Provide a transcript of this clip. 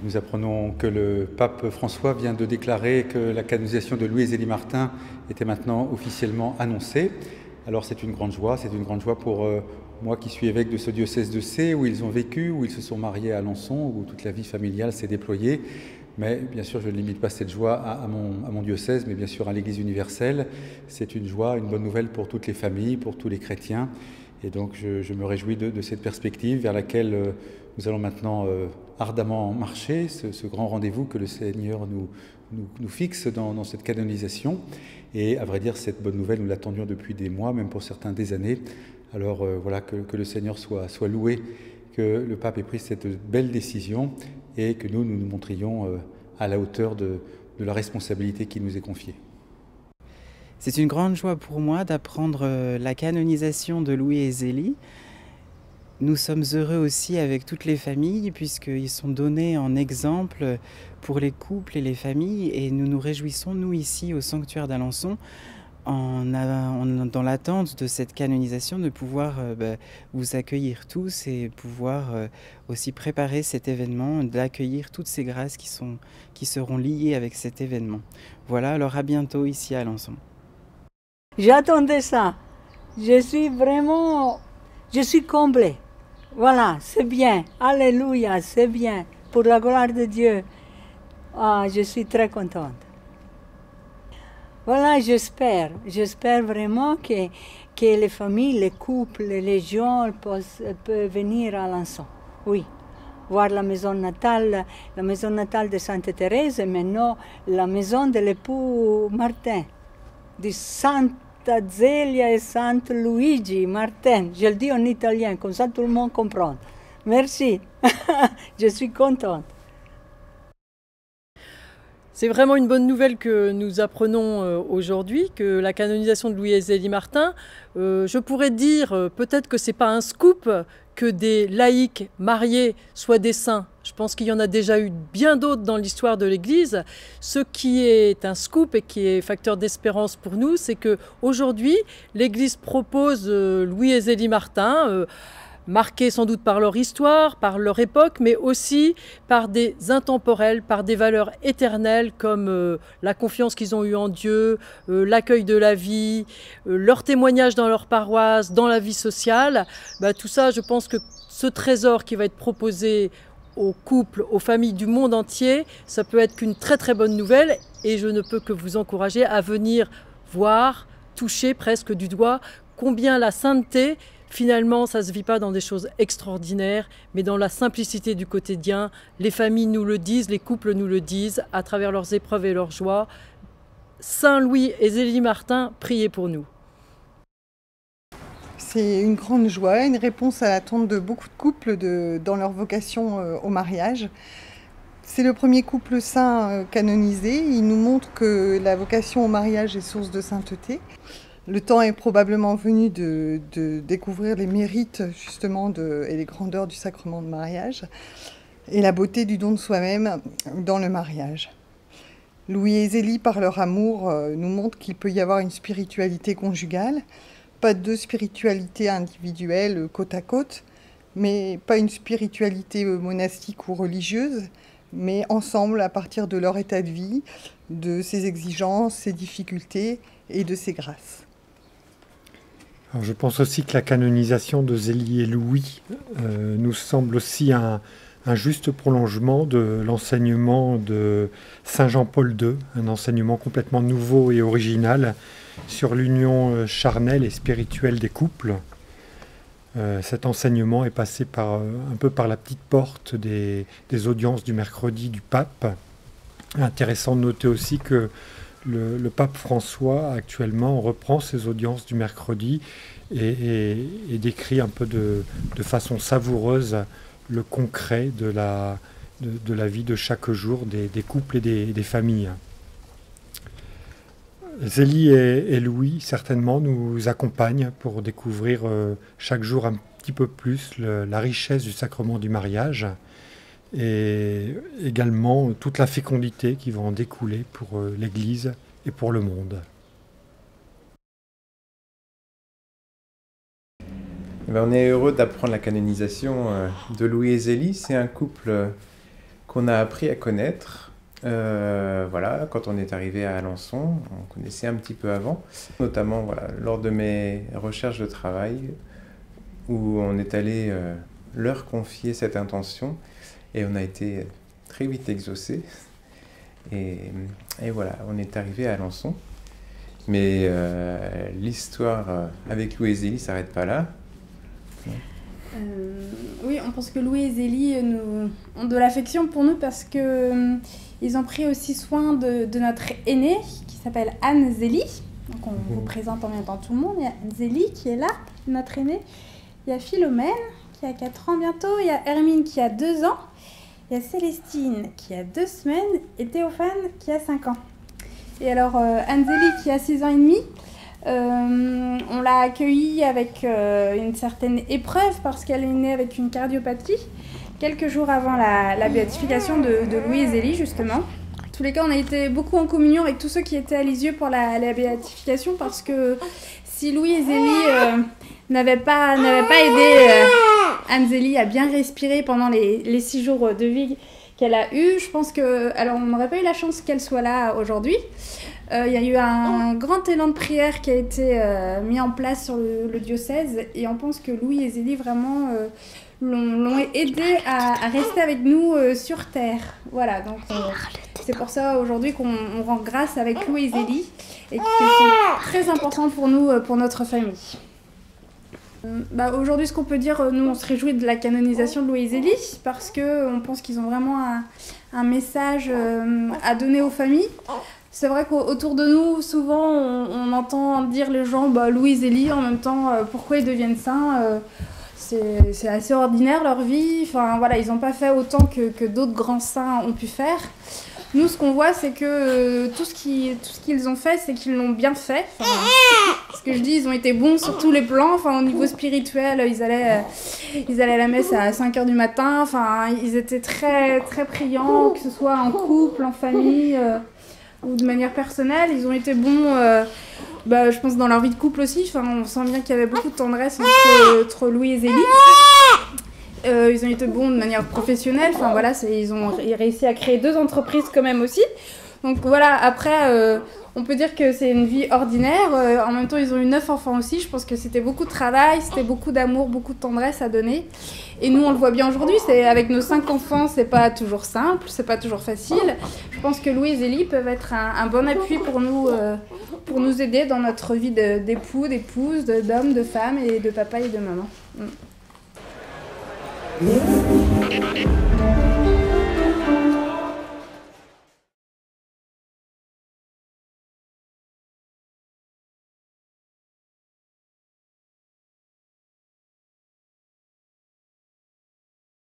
Nous apprenons que le pape François vient de déclarer que la canonisation de Louis et Zélie Martin était maintenant officiellement annoncée. Alors c'est une grande joie pour moi qui suis évêque de ce diocèse de Sées, où ils ont vécu, où ils se sont mariés à Alençon, où toute la vie familiale s'est déployée. Mais bien sûr, je ne limite pas cette joie à mon diocèse, mais bien sûr à l'Église universelle. C'est une joie, une bonne nouvelle pour toutes les familles, pour tous les chrétiens. Et donc je me réjouis de cette perspective vers laquelle nous allons maintenant ardemment marcher, ce grand rendez-vous que le Seigneur nous fixe dans cette canonisation. Et à vrai dire, cette bonne nouvelle, nous l'attendions depuis des mois, même pour certains des années. Alors voilà, que le Seigneur soit loué, que le pape ait pris cette belle décision et que nous nous montrions à la hauteur de la responsabilité qui nous est confiée. C'est une grande joie pour moi d'apprendre la canonisation de Louis et Zélie. Nous sommes heureux aussi avec toutes les familles puisqu'ils sont donnés en exemple pour les couples et les familles, et nous nous réjouissons, nous ici au sanctuaire d'Alençon, dans l'attente de cette canonisation, de pouvoir vous accueillir tous et pouvoir aussi préparer cet événement, d'accueillir toutes ces grâces qui seront liées avec cet événement. Voilà, alors à bientôt ici à Alençon. J'attendais ça. Je suis comblée. Voilà, c'est bien. Alléluia, c'est bien. Pour la gloire de Dieu. Ah, je suis très contente. Voilà, j'espère vraiment que les familles, les couples, les gens peuvent venir à Alençon. Oui, voir la maison natale de Sainte Thérèse et maintenant la maison de l'époux Martin, de Santa Zelia et Saint Luigi Martin. Je le dis en italien, comme ça tout le monde comprend. Merci, je suis contente. C'est vraiment une bonne nouvelle que nous apprenons aujourd'hui, que la canonisation de Louis et Zélie Martin, je pourrais dire peut-être que ce n'est pas un scoop que des laïcs mariés soient des saints. Je pense qu'il y en a déjà eu bien d'autres dans l'histoire de l'Église. Ce qui est un scoop et qui est facteur d'espérance pour nous, c'est qu'aujourd'hui, l'Église propose Louis et Zélie Martin, marqués sans doute par leur histoire, par leur époque, mais aussi par des intemporels, par des valeurs éternelles comme la confiance qu'ils ont eue en Dieu, l'accueil de la vie, leur témoignage dans leur paroisse, dans la vie sociale. Tout ça, je pense que ce trésor qui va être proposé aux couples, aux familles du monde entier, ça peut être qu'une très très bonne nouvelle, et je ne peux que vous encourager à venir voir, toucher presque du doigt combien la sainteté, finalement, ça ne se vit pas dans des choses extraordinaires, mais dans la simplicité du quotidien. Les familles nous le disent, les couples nous le disent, à travers leurs épreuves et leurs joies. Saint Louis et Zélie Martin, priez pour nous. C'est une grande joie, une réponse à l'attente de beaucoup de couples dans leur vocation au mariage. C'est le premier couple saint canonisé. Il nous montre que la vocation au mariage est source de sainteté. Le temps est probablement venu de découvrir les mérites justement et les grandeurs du sacrement de mariage et la beauté du don de soi-même dans le mariage. Louis et Zélie, par leur amour, nous montrent qu'il peut y avoir une spiritualité conjugale, pas deux spiritualités individuelles côte à côte, mais pas une spiritualité monastique ou religieuse, mais ensemble à partir de leur état de vie, de ses exigences, ses difficultés et de ses grâces. Alors je pense aussi que la canonisation de Zélie et Louis nous semble aussi un juste prolongement de l'enseignement de Saint Jean-Paul II, un enseignement complètement nouveau et original sur l'union charnelle et spirituelle des couples. Cet enseignement est passé un peu par la petite porte des audiences du mercredi du pape. Intéressant de noter aussi que le pape François actuellement reprend ses audiences du mercredi et décrit un peu de façon savoureuse le concret de la vie de chaque jour des couples et des familles. Zélie et Louis certainement nous accompagnent pour découvrir chaque jour un petit peu plus la richesse du sacrement du mariage. et également toute la fécondité qui va en découler pour l'Église et pour le monde. On est heureux d'apprendre la canonisation de Louis et Zélie. C'est un couple qu'on a appris à connaître. Voilà, quand on est arrivé à Alençon, on connaissait un petit peu avant, notamment voilà, lors de mes recherches de travail, où on est allé leur confier cette intention, et on a été très vite exaucés. Et voilà, on est arrivé à Alençon. Mais l'histoire avec Louis et Zélie ne s'arrête pas là. Oui, on pense que Louis et Zélie ont de l'affection pour nous parce que ils ont pris aussi soin de notre aînée qui s'appelle Anne Zélie. Donc on vous présente en même temps tout le monde. Il y a Anne Zélie qui est là, notre aînée. Il y a Philomène qui a 4 ans bientôt. Il y a Hermine qui a 2 ans. Il y a Célestine qui a 2 semaines et Théophane qui a 5 ans. Et alors Anne Zélie qui a 6 ans et demi. On l'a accueillie avec une certaine épreuve parce qu'elle est née avec une cardiopathie quelques jours avant la béatification de Louis et Zélie justement. En tous les cas, on a été beaucoup en communion avec tous ceux qui étaient à Lisieux pour la béatification parce que si Louis et Zélie n'avaient pas aidé Anne Zélie à bien respirer pendant les 6 jours de vie qu'elle a eu, je pense que alors on n'aurait pas eu la chance qu'elle soit là aujourd'hui. Il y a eu un grand élan de prière qui a été mis en place sur le diocèse et on pense que Louis et Zélie vraiment l'ont aidé à rester avec nous sur terre. Voilà, donc c'est pour ça aujourd'hui qu'on rend grâce avec Louis et Zélie et qu'ils sont très importants pour nous, pour notre famille. Aujourd'hui, ce qu'on peut dire, nous on se réjouit de la canonisation de Louis et Zélie parce qu'on pense qu'ils ont vraiment un message à donner aux familles. C'est vrai qu'autour de nous, souvent, on entend dire les gens Louis et Zélie, en même temps, pourquoi ils deviennent saints c'est assez ordinaire leur vie. Enfin, voilà, ils n'ont pas fait autant que d'autres grands saints ont pu faire. Nous, ce qu'on voit, c'est que tout ce qu'ils ont fait, c'est qu'ils l'ont bien fait. Enfin, ce que je dis, ils ont été bons sur tous les plans. Enfin, au niveau spirituel, ils allaient à la messe à 5h du matin. Enfin, ils étaient très, très priants, que ce soit en couple, en famille... ou de manière personnelle, ils ont été bons, je pense dans leur vie de couple aussi. Enfin, on sent bien qu'il y avait beaucoup de tendresse entre Louis et Zélie. Ils ont été bons de manière professionnelle. Enfin voilà, ils ont réussi à créer 2 entreprises quand même aussi. Donc voilà, après, on peut dire que c'est une vie ordinaire. En même temps, ils ont eu 9 enfants aussi. Je pense que c'était beaucoup de travail, c'était beaucoup d'amour, beaucoup de tendresse à donner. Et nous, on le voit bien aujourd'hui, avec nos 5 enfants, c'est pas toujours simple, c'est pas toujours facile. Je pense que Louis et Zélie peuvent être un bon appui pour nous aider dans notre vie d'époux, d'épouse, d'hommes, de femmes et de papa et de maman.